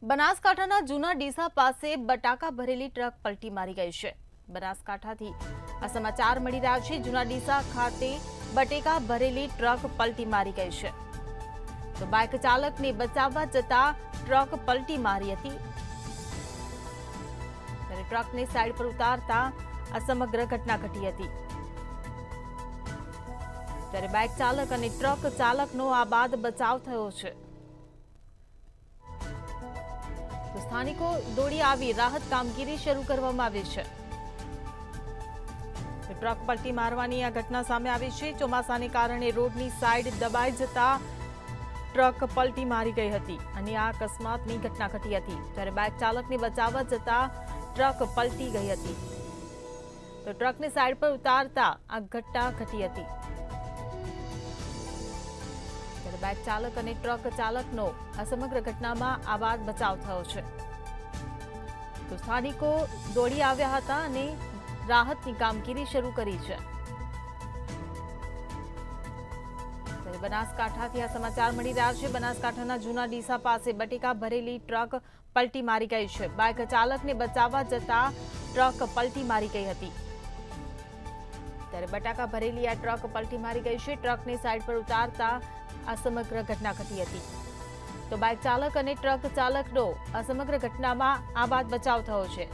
બનાસકાંઠાના જૂના ડીસા પાસે બટાકા ભરેલી ટ્રક પલટી મારી ગઈ છે। બનાસકાંઠાથી આ સમાચાર મળી રહ્યા છે। જૂના ડીસા ખાતે બટેકા ભરેલી ટ્રક પલટી મારી ગઈ છે, તો બાઇક ચાલકને બચાવવા જતા ટ્રક પલટી મારી હતી। ત્યારે ટ્રકને સાઈડ પર ઉતારતા આ સમગ્ર ઘટના ઘટી હતી। ત્યારે બાઇક ચાલક અને ટ્રક ચાલકનો આ બાદ બચાવ થયો છે। તો સ્થાનિકો દોડી આવી રાહત કામગીરી શરૂ કરવામાં આવી છે। ટ્રક પલટી મારવાની આ ઘટના સામે આવી છે। ચોમાસાને કારણે રોડની સાઈડ દબાઈ જતા ટ્રક પલટી મારી ગઈ હતી અને આ અકસ્માતની ઘટના ઘટી હતી। જ્યારે બાઇક ચાલકને બચાવવા જતા ટ્રક પલટી ગઈ હતી, તો ટ્રકને સાઈડ પર ઉતારતા આ ઘટના ઘટી હતી। બાઇક ચાલક અને ટ્રક ચાલકનો આ સમગ્ર ઘટનામાં આ બાદ બચાવ થયો છે। તો સ્થાનિકો દોડી આવ્યા હતા અને રાહતની કામગીરી શરૂ કરી છે। બનાસકાંઠાથી આ સમાચાર મળી રહ્યા છે। બનાસકાંઠાના જૂના ડીસા પાસે બટેકા ભરેલી ટ્રક પલટી મારી ગઈ છે। બાઇક ચાલકને બચાવવા જતા ટ્રક પલટી મારી ગઈ હતી। ત્યારે બટાકા ભરેલી આ ટ્રક પલટી મારી ગઈ છે। ટ્રકને સાઈડ પર ઉતારતા આ સમગ્ર ઘટના ઘટી હતી, તો બાઇક ચાલક અને ટ્રક ચાલકનો આ સમગ્ર ઘટનામાં આ બાદ બચાવ થયો છે।